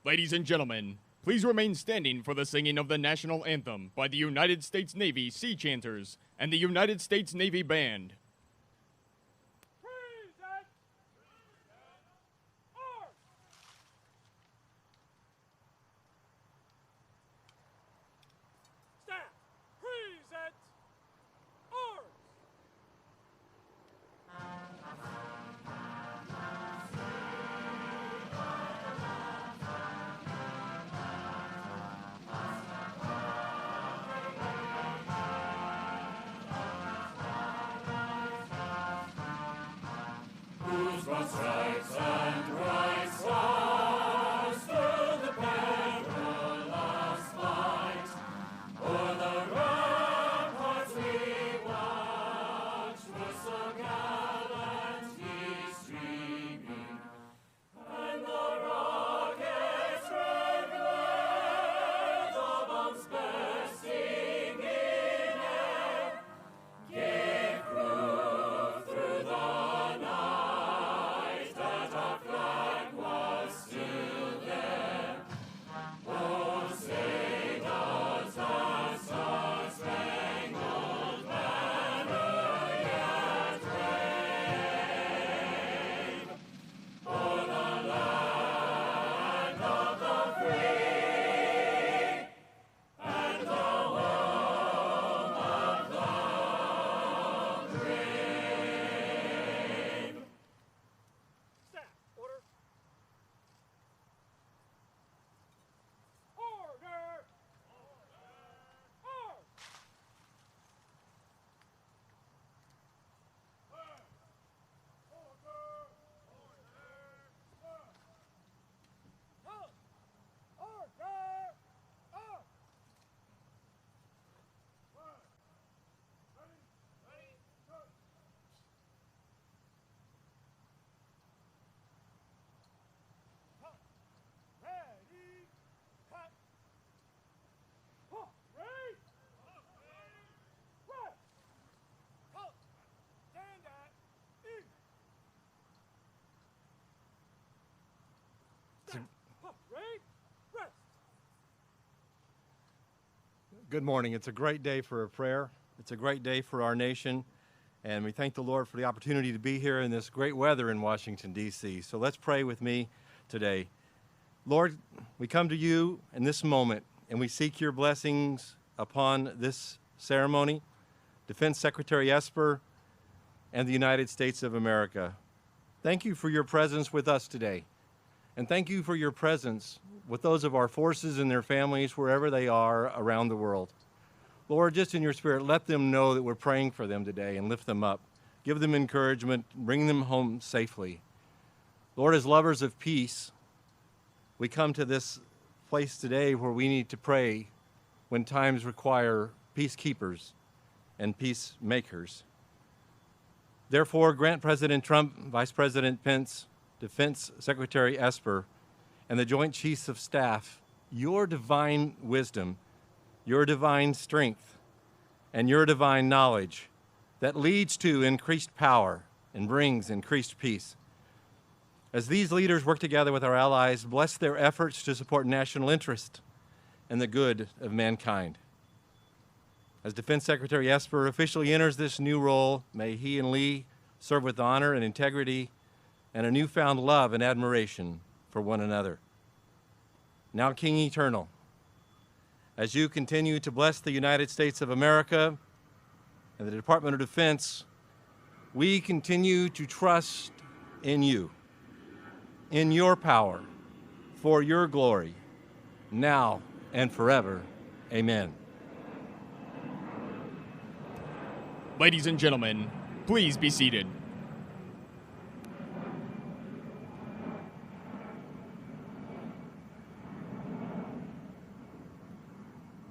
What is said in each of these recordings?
Ladies and gentlemen, please remain standing for the singing of the national anthem by the United States Navy Sea Chanters and the United States Navy Band. Stripes and bright stars through the perilous fight, o'er the ramparts we watched, was so gallantly streaming, and the rockets' red glare, the bombs bursting in air, gave proof through the night that our flag was still there. Oh, say does the star-spangled banner yet wave o'er the land of the free and the home of the brave? Staff, order. Order! Order! Ready, cut. Ready, rest. Halt. Stand at ease. Stand. Ready, rest. Good morning. It's a great day for a prayer. It's a great day for our nation. And we thank the Lord for the opportunity to be here in this great weather in Washington, D.C. So let's pray with me today. Lord, we come to you in this moment, and we seek your blessings upon this ceremony, Defense Secretary Esper, and the United States of America. Thank you for your presence with us today. And thank you for your presence with those of our forces and their families wherever they are around the world. Lord, just in your spirit, let them know that we're praying for them today and lift them up. Give them encouragement, bring them home safely. Lord, as lovers of peace, we come to this place today where we need to pray when times require peacekeepers and peacemakers. Therefore, grant President Trump, Vice President Pence, Defense Secretary Esper, and the Joint Chiefs of Staff your divine wisdom, your divine strength, and your divine knowledge that leads to increased power and brings increased peace. As these leaders work together with our allies, bless their efforts to support national interest and the good of mankind. As Defense Secretary Esper officially enters this new role, may he and Lee serve with honor and integrity and a newfound love and admiration for one another. Now, King Eternal, as you continue to bless the United States of America and the Department of Defense, we continue to trust in you, in your power, for your glory, now and forever. Amen. Ladies and gentlemen, please be seated.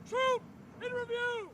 Troop, in review.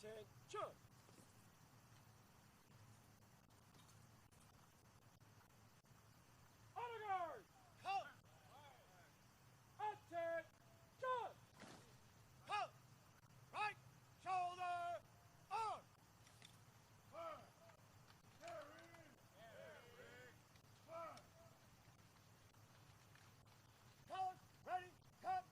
Attention! Honor guard! Halt! Attention! Halt! Right shoulder on! Colors, ready, cut!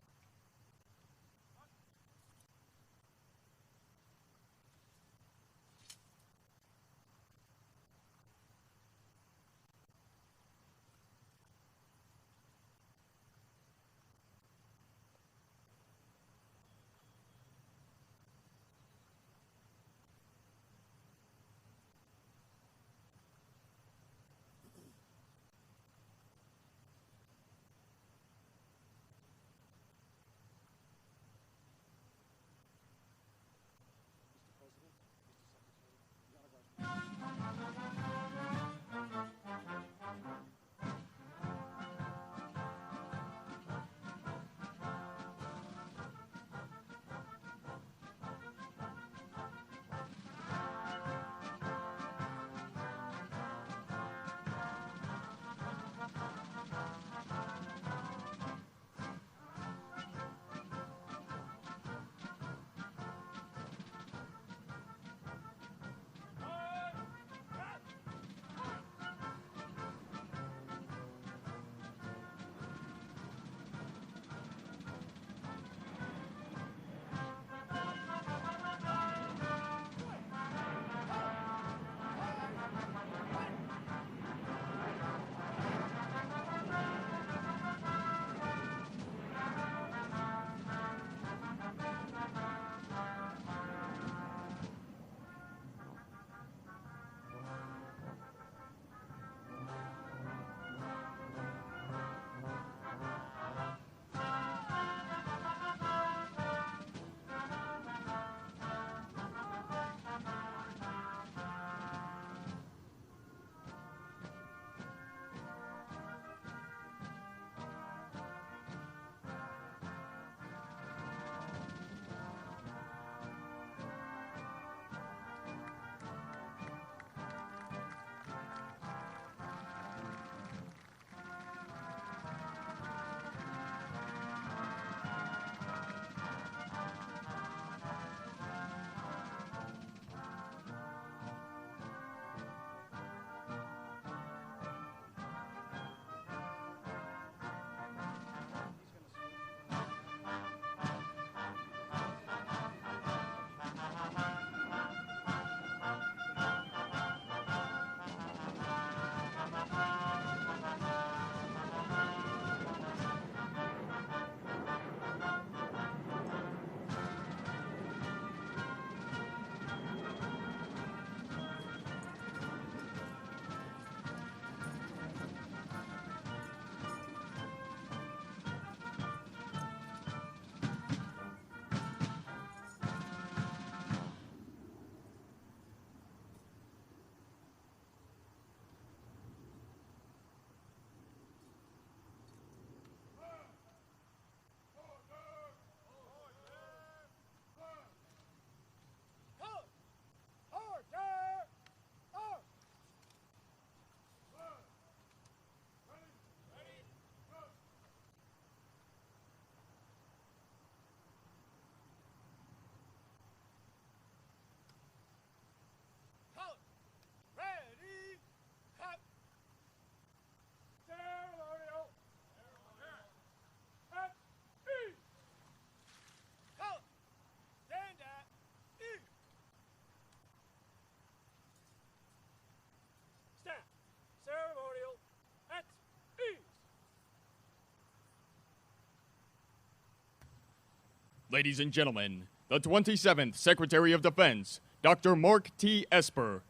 Ladies and gentlemen, the 27th Secretary of Defense, Dr. Mark T. Esper.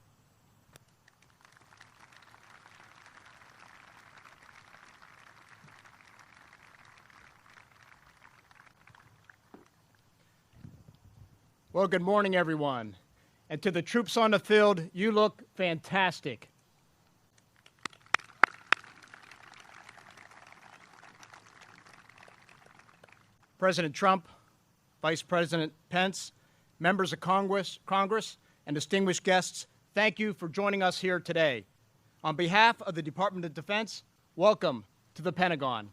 Well, good morning, everyone. And to the troops on the field, you look fantastic. President Trump, Vice President Pence, members of Congress, and distinguished guests, thank you for joining us here today. On behalf of the Department of Defense, welcome to the Pentagon.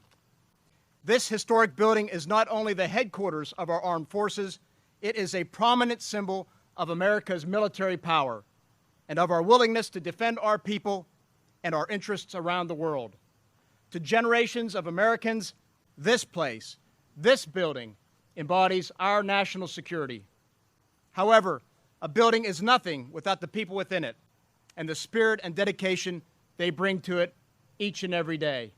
This historic building is not only the headquarters of our armed forces, it is a prominent symbol of America's military power and of our willingness to defend our people and our interests around the world. To generations of Americans, this place, this building, embodies our national security. However, a building is nothing without the people within it and the spirit and dedication they bring to it each and every day.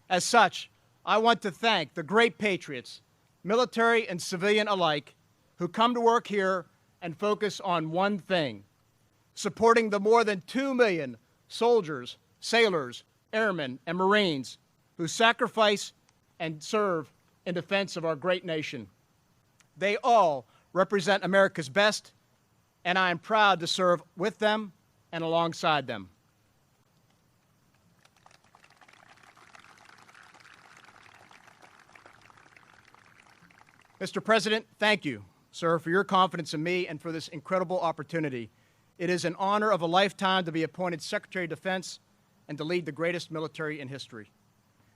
As such, I want to thank the great patriots, military and civilian alike, who come to work here and focus on one thing: supporting the more than 2 million soldiers, sailors, airmen, and Marines who sacrifice and serve in defense of our great nation. They all represent America's best, and I am proud to serve with them and alongside them. Mr. President, thank you, sir, for your confidence in me and for this incredible opportunity. It is an honor of a lifetime to be appointed Secretary of Defense and to lead the greatest military in history.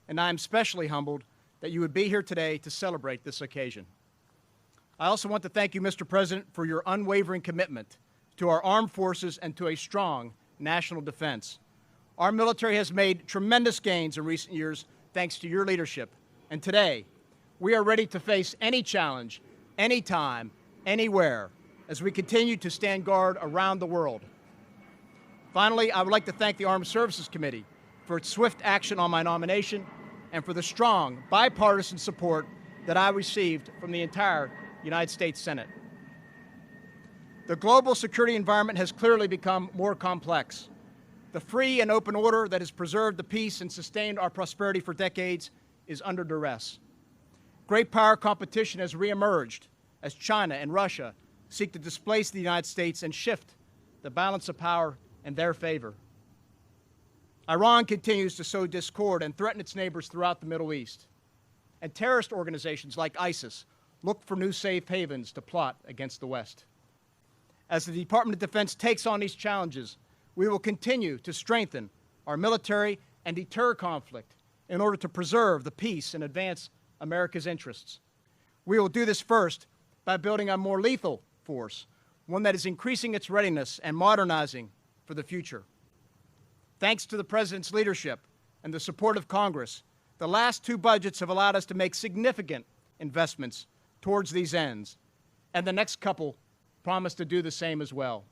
And I am especially humbled that you would be here today to celebrate this occasion. I also want to thank you, Mr. President, for your unwavering commitment to our armed forces and to a strong national defense. Our military has made tremendous gains in recent years thanks to your leadership. And today, we are ready to face any challenge, anytime, anywhere, as we continue to stand guard around the world. Finally, I would like to thank the Armed Services Committee for its swift action on my nomination and for the strong bipartisan support that I received from the entire United States Senate. The global security environment has clearly become more complex. The free and open order that has preserved the peace and sustained our prosperity for decades is under duress. Great power competition has reemerged as China and Russia seek to displace the United States and shift the balance of power in their favor. Iran continues to sow discord and threaten its neighbors throughout the Middle East. And terrorist organizations like ISIS look for new safe havens to plot against the West. As the Department of Defense takes on these challenges, we will continue to strengthen our military and deter conflict in order to preserve the peace and advance America's interests. We will do this first by building a more lethal force, one that is increasing its readiness and modernizing for the future. Thanks to the President's leadership and the support of Congress, the last two budgets have allowed us to make significant investments towards these ends, and the next couple promise to do the same as well.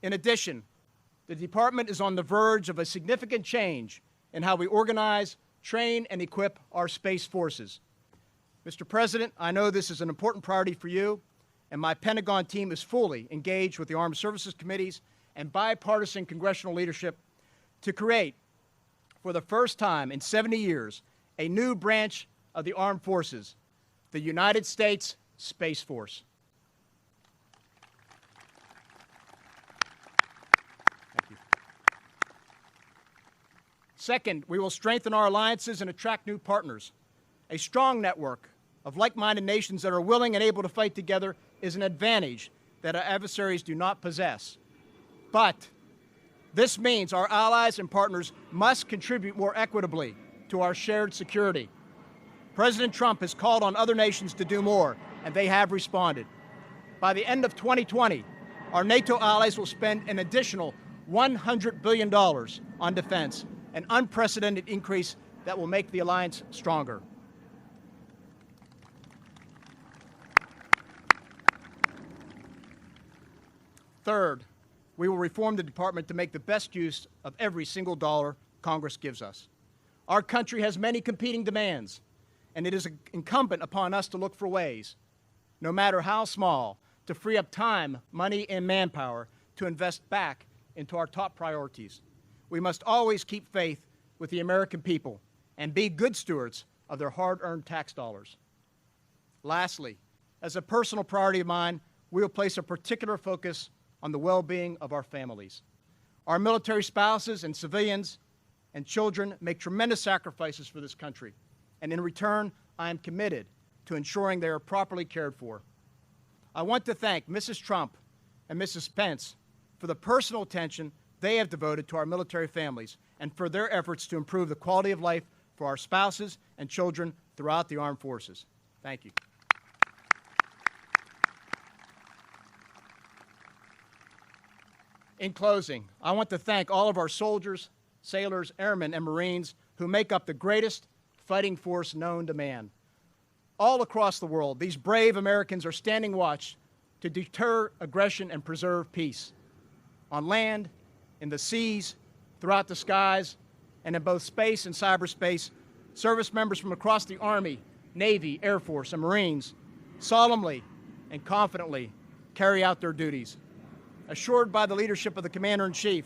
In addition, the Department is on the verge of a significant change in how we organize, train, and equip our space forces. Mr. President, I know this is an important priority for you, and my Pentagon team is fully engaged with the Armed Services Committees and bipartisan congressional leadership to create, for the first time in 70 years, a new branch of the Armed Forces, the United States Space Force. Thank you. Second, we will strengthen our alliances and attract new partners. A strong network of like-minded nations that are willing and able to fight together is an advantage that our adversaries do not possess. But this means our allies and partners must contribute more equitably to our shared security. President Trump has called on other nations to do more, and they have responded. By the end of 2020, our NATO allies will spend an additional $100 billion on defense, an unprecedented increase that will make the alliance stronger. Third, we will reform the department to make the best use of every single dollar Congress gives us. Our country has many competing demands, and it is incumbent upon us to look for ways, no matter how small, to free up time, money, and manpower to invest back into our top priorities. We must always keep faith with the American people and be good stewards of their hard-earned tax dollars. Lastly, as a personal priority of mine, we will place a particular focus on the well-being of our families. Our military spouses and civilians and children make tremendous sacrifices for this country, and in return, I am committed to ensuring they are properly cared for. I want to thank Mrs. Trump and Mrs. Pence for the personal attention they have devoted to our military families and for their efforts to improve the quality of life for our spouses and children throughout the armed forces. Thank you. In closing, I want to thank all of our soldiers, sailors, airmen, and Marines who make up the greatest fighting force known to man. All across the world, these brave Americans are standing watch to deter aggression and preserve peace. On land, in the seas, throughout the skies, and in both space and cyberspace, service members from across the Army, Navy, Air Force, and Marines solemnly and confidently carry out their duties. Assured by the leadership of the Commander-in-Chief,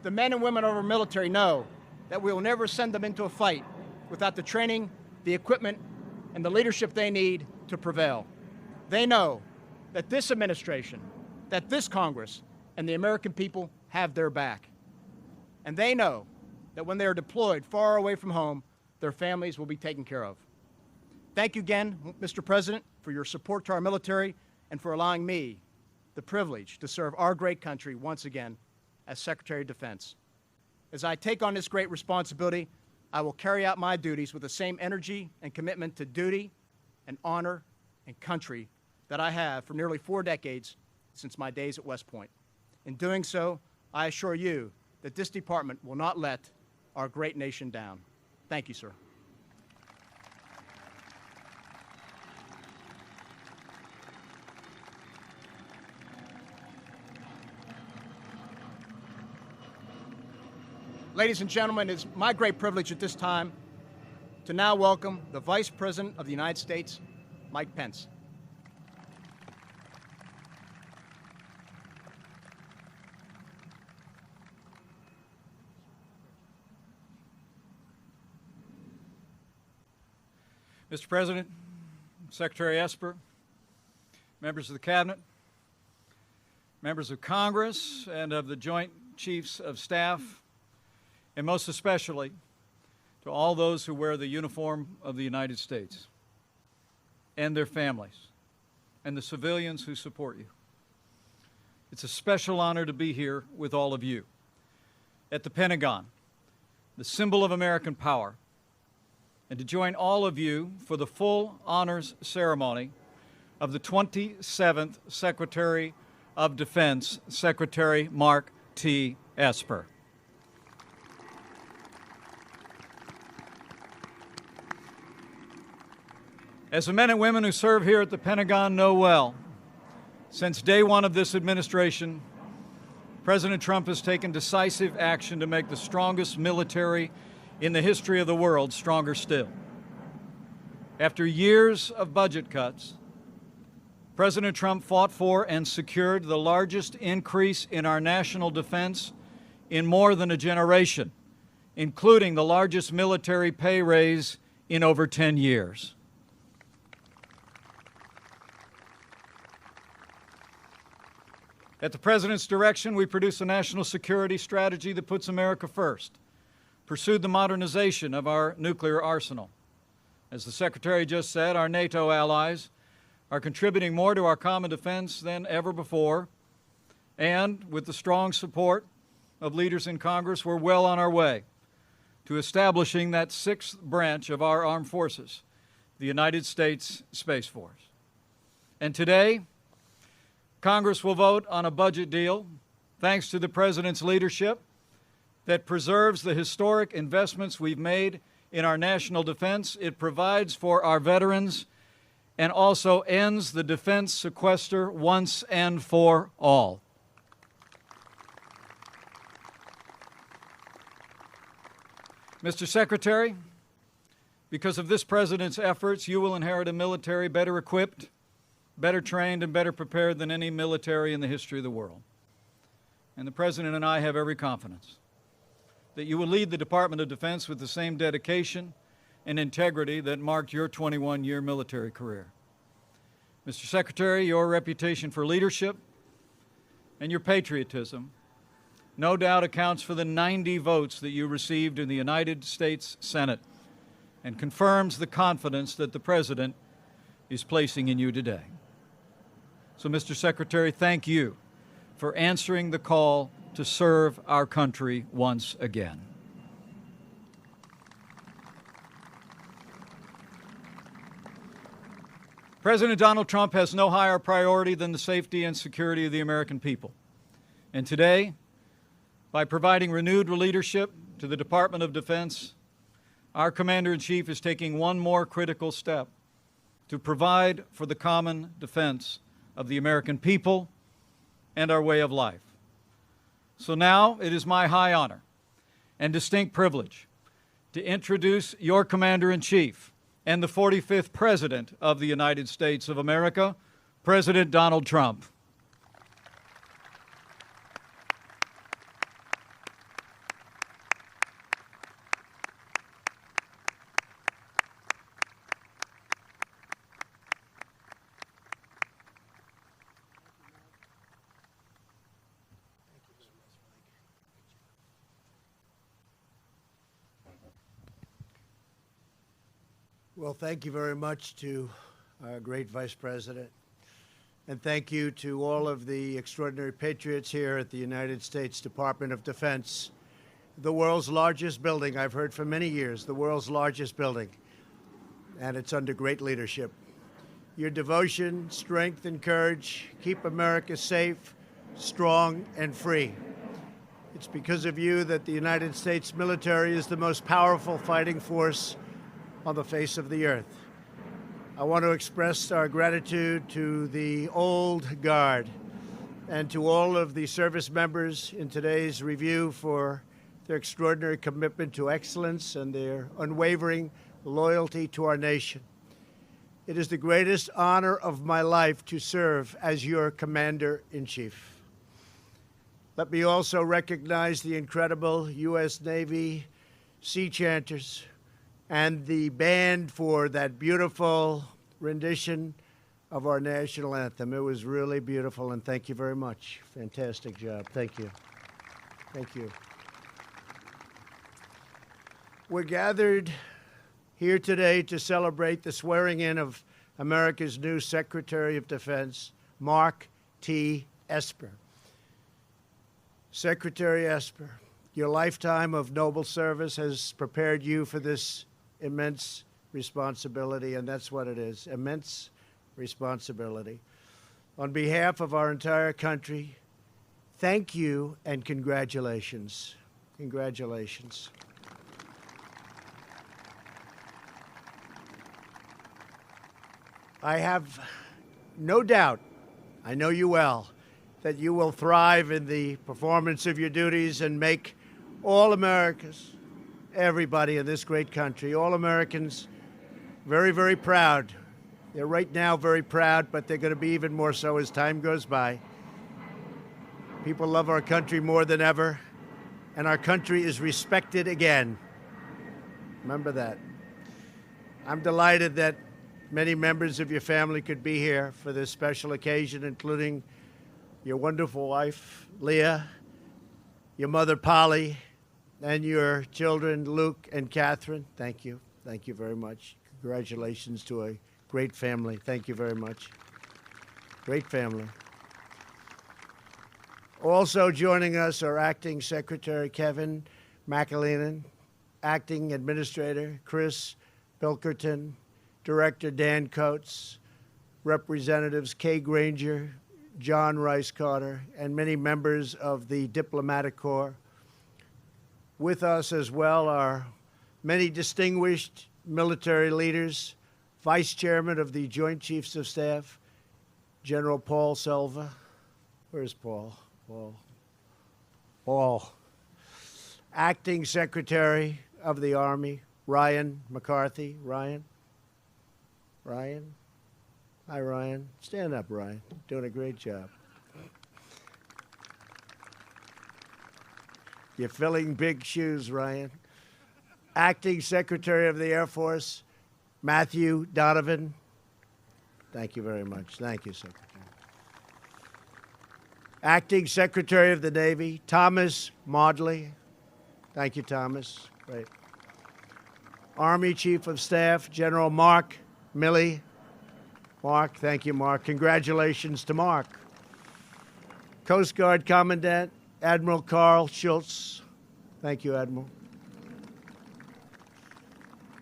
the men and women of our military know that we will never send them into a fight without the training, the equipment, and the leadership they need to prevail. They know that this administration, that this Congress, and the American people have their back. And they know that when they are deployed far away from home, their families will be taken care of. Thank you again, Mr. President, for your support to our military and for allowing me the privilege to serve our great country once again as Secretary of Defense. As I take on this great responsibility, I will carry out my duties with the same energy and commitment to duty and honor and country that I have for nearly 4 decades since my days at West Point. In doing so, I assure you that this department will not let our great nation down. Thank you, sir. Ladies and gentlemen, it is my great privilege at this time to now welcome the Vice President of the United States, Mike Pence. Mr. President, Secretary Esper, members of the Cabinet, members of Congress and of the Joint Chiefs of Staff, and most especially to all those who wear the uniform of the United States and their families and the civilians who support you. It's a special honor to be here with all of you at the Pentagon, the symbol of American power, and to join all of you for the full honors ceremony of the 27th Secretary of Defense, Secretary Mark T. Esper. As the men and women who serve here at the Pentagon know well, since day one of this administration, President Trump has taken decisive action to make the strongest military in the history of the world stronger still. After years of budget cuts, President Trump fought for and secured the largest increase in our national defense in more than a generation, including the largest military pay raise in over 10 years. At the President's direction, we produced a national security strategy that puts America first, pursued the modernization of our nuclear arsenal. As the Secretary just said, our NATO allies are contributing more to our common defense than ever before, and with the strong support of leaders in Congress, we're well on our way to establishing that 6th branch of our armed forces, the United States Space Force. And today, Congress will vote on a budget deal, thanks to the President's leadership, that preserves the historic investments we've made in our national defense. It provides for our veterans and also ends the defense sequester once and for all. Mr. Secretary, because of this President's efforts, you will inherit a military better equipped, better trained, and better prepared than any military in the history of the world. And the President and I have every confidence that you will lead the Department of Defense with the same dedication and integrity that marked your 21-year military career. Mr. Secretary, your reputation for leadership and your patriotism no doubt accounts for the 90 votes that you received in the United States Senate and confirms the confidence that the President is placing in you today. So, Mr. Secretary, thank you for answering the call to serve our country once again. President Donald Trump has no higher priority than the safety and security of the American people. And today, by providing renewed leadership to the Department of Defense, our Commander-in-Chief is taking one more critical step to provide for the common defense of the American people and our way of life. So now it is my high honor and distinct privilege to introduce your Commander-in-Chief and the 45th President of the United States of America, President Donald Trump. Well, thank you very much to our great Vice President. And thank you to all of the extraordinary patriots here at the United States Department of Defense, the world's largest building, I've heard for many years, the world's largest building. And it's under great leadership. Your devotion, strength, and courage keep America safe, strong, and free. It's because of you that the United States military is the most powerful fighting force on the face of the earth. I want to express our gratitude to the old guard and to all of the service members in today's review for their extraordinary commitment to excellence and their unwavering loyalty to our nation. It is the greatest honor of my life to serve as your Commander-in-Chief. Let me also recognize the incredible U.S. Navy sea chanters and the band for that beautiful rendition of our national anthem. It was really beautiful, and thank you very much. Fantastic job. Thank you. Thank you. We're gathered here today to celebrate the swearing in of America's new Secretary of Defense, Mark T. Esper. Secretary Esper, your lifetime of noble service has prepared you for this immense responsibility, and that's what it is, immense responsibility. On behalf of our entire country, thank you and congratulations. Congratulations. I have no doubt, I know you well, that you will thrive in the performance of your duties and make all Americans, everybody in this great country, all Americans, very, very proud. They're right now very proud, but they're going to be even more so as time goes by. People love our country more than ever, and our country is respected again. Remember that. I'm delighted that many members of your family could be here for this special occasion, including your wonderful wife, Leah, your mother, Polly, and your children, Luke and Catherine. Thank you. Thank you very much. Congratulations to a great family. Thank you very much. Great family. Also joining us are Acting Secretary Kevin McAleenan, Acting Administrator Chris Pilkerton, Director Dan Coates, Representatives Kay Granger, John Rice Carter, and many members of the Diplomatic Corps. With us as well are many distinguished military leaders, Vice Chairman of the Joint Chiefs of Staff, General Paul Selva. Where's Paul? Paul. Acting Secretary of the Army, Ryan McCarthy. Ryan? Hi, Ryan. Stand up, Ryan. Doing a great job. You're filling big shoes, Ryan. Acting Secretary of the Air Force, Matthew Donovan. Thank you very much. Thank you, Secretary. Acting Secretary of the Navy, Thomas Maudley. Thank you, Thomas. Great. Army Chief of Staff, General Mark Milley. Mark, thank you, Mark. Congratulations to Mark. Coast Guard Commandant, Admiral Carl Schultz. Thank you, Admiral.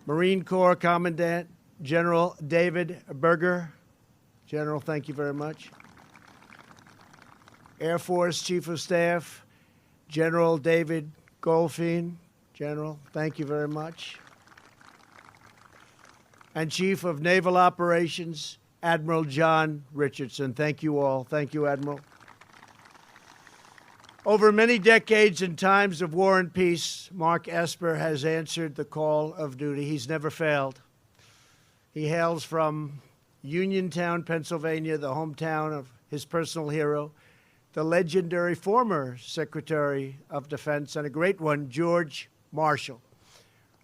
Marine Corps Commandant, General David Berger. General, thank you very much. Air Force Chief of Staff, General David Goldfein. General, thank you very much. And Chief of Naval Operations, Admiral John Richardson. Thank you all. Thank you, Admiral. Over many decades in times of war and peace, Mark Esper has answered the call of duty. He's never failed. He hails from Uniontown, Pennsylvania, the hometown of his personal hero, the legendary former Secretary of Defense, and a great one, George Marshall.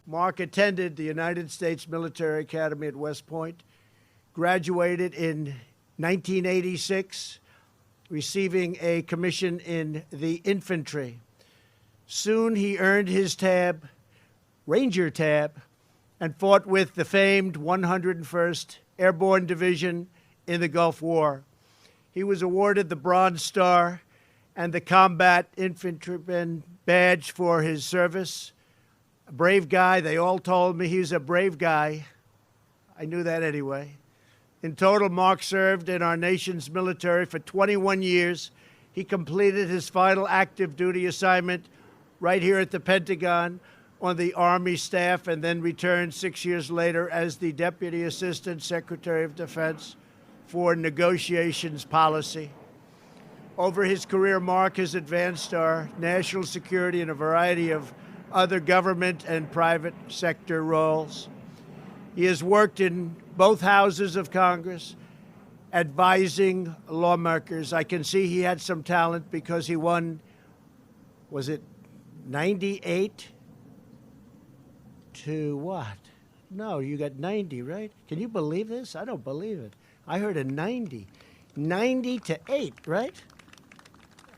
Mark attended the United States Military Academy at West Point, graduated in 1986, receiving a commission in the infantry. Soon he earned his tab, Ranger tab, and fought with the famed 101st Airborne Division in the Gulf War. He was awarded the Bronze Star and the Combat Infantryman Badge for his service. A brave guy. They all told me he was a brave guy. I knew that anyway. In total, Mark served in our nation's military for 21 years. He completed his final active duty assignment right here at the Pentagon on the Army staff, and then returned 6 years later as the Deputy Assistant Secretary of Defense for negotiations policy. Over his career, Mark has advanced our national security in a variety of other government and private sector roles. He has worked in both houses of Congress, advising lawmakers. I can see he had some talent because he won, was it 98 to what? No, you got 90, right? Can you believe this? I don't believe it. I heard a 90. 90 to 8, right?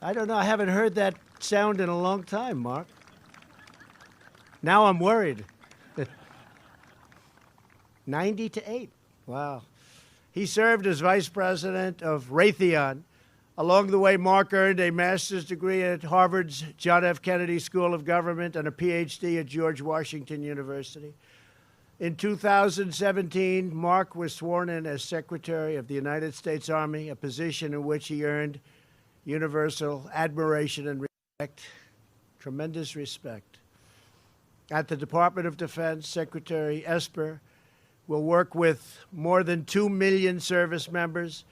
I don't know. I haven't heard that sound in a long time, Mark. Now I'm worried. 90 to 8. Wow. He served as vice president of Raytheon. Along the way, Mark earned a master's degree at Harvard's John F. Kennedy School of Government and a PhD at George Washington University. In 2017, Mark was sworn in as Secretary of the United States Army, a position in which he earned universal admiration and respect, tremendous respect. At the Department of Defense, Secretary Esper will work with more than 2 million service members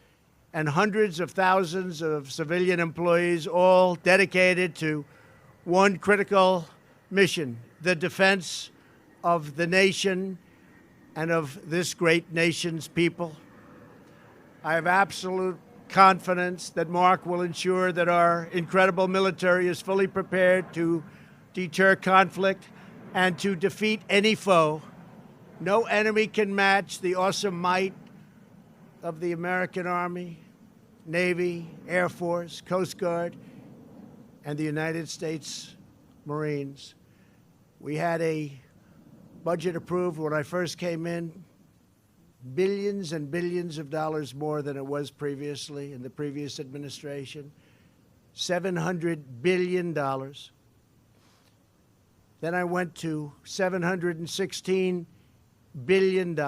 and hundreds of thousands of civilian employees, all dedicated to one critical mission, the defense of the nation and of this great nation's people. I have absolute confidence that Mark will ensure that our incredible military is fully prepared to deter conflict and to defeat any foe. No enemy can match the awesome might of the American Army, Navy, Air Force, Coast Guard, and the United States Marines. We had a budget approved when I first came in, billions and billions of dollars more than it was previously in the previous administration, $700 billion. Then I went to $716 billion.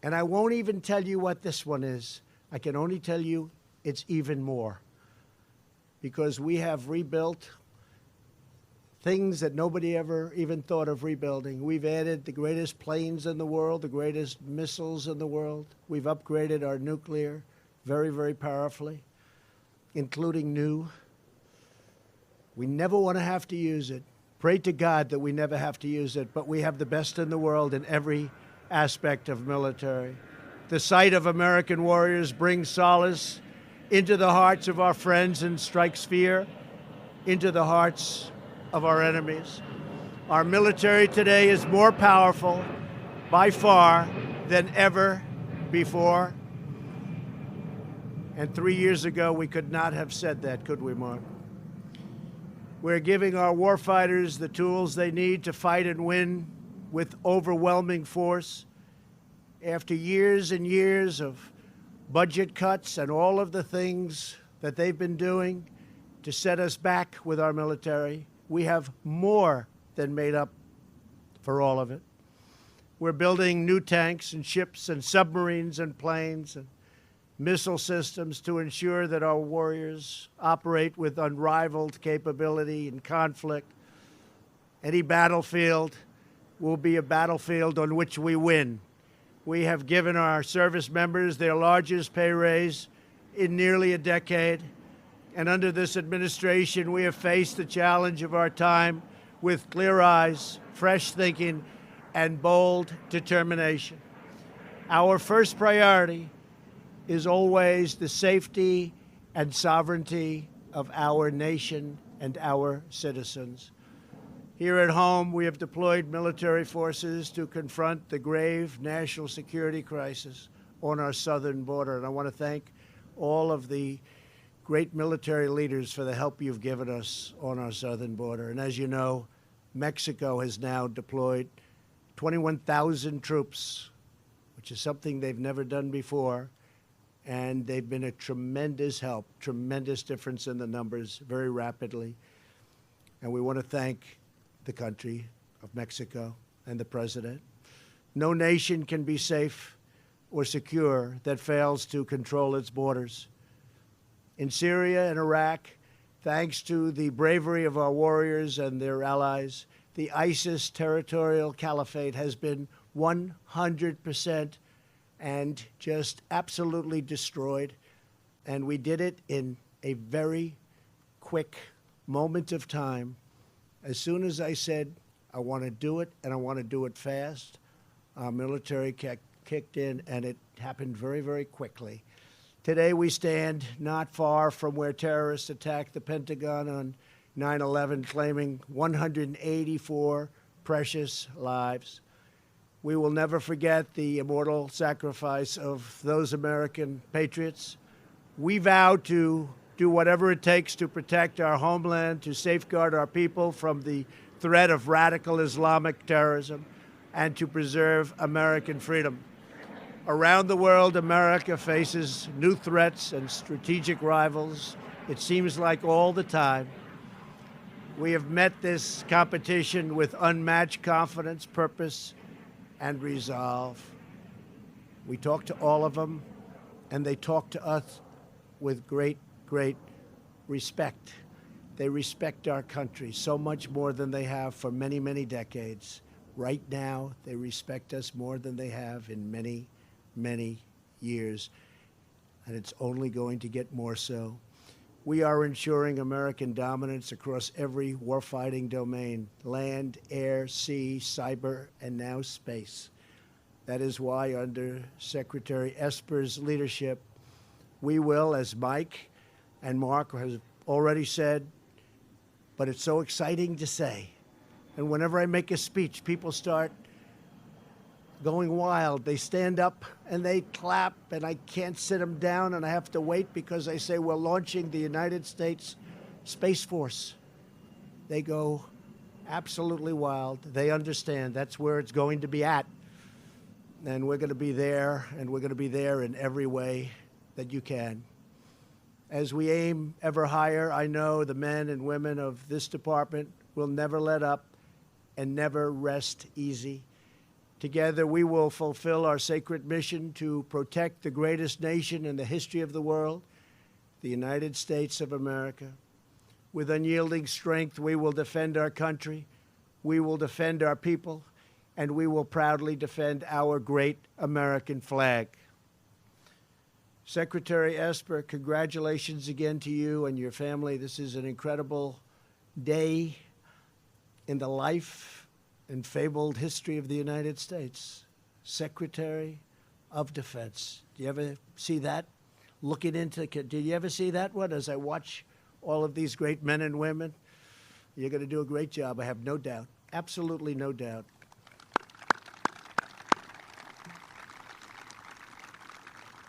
And I won't even tell you what this one is. I can only tell you it's even more. Because we have rebuilt things that nobody ever even thought of rebuilding. We've added the greatest planes in the world, the greatest missiles in the world. We've upgraded our nuclear very, very powerfully, including new. We never want to have to use it. Pray to God that we never have to use it, but we have the best in the world in every aspect of military. The sight of American warriors brings solace into the hearts of our friends and strikes fear into the hearts of our enemies. Our military today is more powerful by far than ever before. And 3 years ago, we could not have said that, could we, Mark? We're giving our warfighters the tools they need to fight and win with overwhelming force. After years and years of budget cuts and all of the things that they've been doing to set us back with our military, we have more than made up for all of it. We're building new tanks and ships and submarines and planes and missile systems to ensure that our warriors operate with unrivaled capability in conflict. Any battlefield will be a battlefield on which we win. We have given our service members their largest pay raise in nearly a decade. And under this administration, we have faced the challenge of our time with clear eyes, fresh thinking, and bold determination. Our first priority is always the safety and sovereignty of our nation and our citizens. Here at home, we have deployed military forces to confront the grave national security crisis on our southern border. And I want to thank all of the great military leaders for the help you've given us on our southern border. And as you know, Mexico has now deployed 21,000 troops, which is something they've never done before. And they've been a tremendous help, tremendous difference in the numbers very rapidly. And we want to thank the country of Mexico and the president. No nation can be safe or secure that fails to control its borders. In Syria and Iraq, thanks to the bravery of our warriors and their allies, the ISIS territorial caliphate has been 100% and just absolutely destroyed. And we did it in a very quick moment of time. As soon as I said, I want to do it, and I want to do it fast, our military kicked in, and it happened very, very quickly. Today, we stand not far from where terrorists attacked the Pentagon on 9/11, claiming 184 precious lives. We will never forget the immortal sacrifice of those American patriots. We vow to do whatever it takes to protect our homeland, to safeguard our people from the threat of radical Islamic terrorism, and to preserve American freedom. Around the world, America faces new threats and strategic rivals, it seems like all the time. We have met this competition with unmatched confidence, purpose, and resolve. We talk to all of them, and they talk to us with great respect. They respect our country so much more than they have for many, many decades. Right now, they respect us more than they have in many, many years, and it's only going to get more so. We are ensuring American dominance across every warfighting domain: land, air, sea, cyber, and now space. That is why, under Secretary Esper's leadership, we will, as Mike and Mark has already said, but it's so exciting to say. And whenever I make a speech, people start going wild. They stand up and they clap, and I can't sit them down, and I have to wait because I say we're launching the United States Space Force. They go absolutely wild. They understand that's where it's going to be at. And we're going to be there, and we're going to be there in every way that you can. As we aim ever higher, I know the men and women of this department will never let up and never rest easy. Together, we will fulfill our sacred mission to protect the greatest nation in the history of the world, the United States of America. With unyielding strength, we will defend our country, we will defend our people, and we will proudly defend our great American flag. Secretary Esper, congratulations again to you and your family. This is an incredible day in the life and fabled history of the United States. Secretary of Defense. Do you ever see that? Looking into, did you ever see that one as I watch all of these great men and women? You're going to do a great job, I have no doubt. Absolutely no doubt.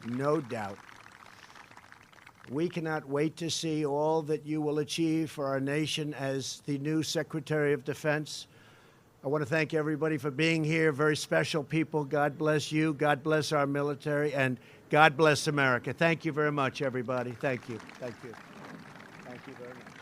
No doubt. We cannot wait to see all that you will achieve for our nation as the new Secretary of Defense. I want to thank everybody for being here. Very special people. God bless you. God bless our military. And God bless America. Thank you very much, everybody. Thank you. Thank you. Thank you very much.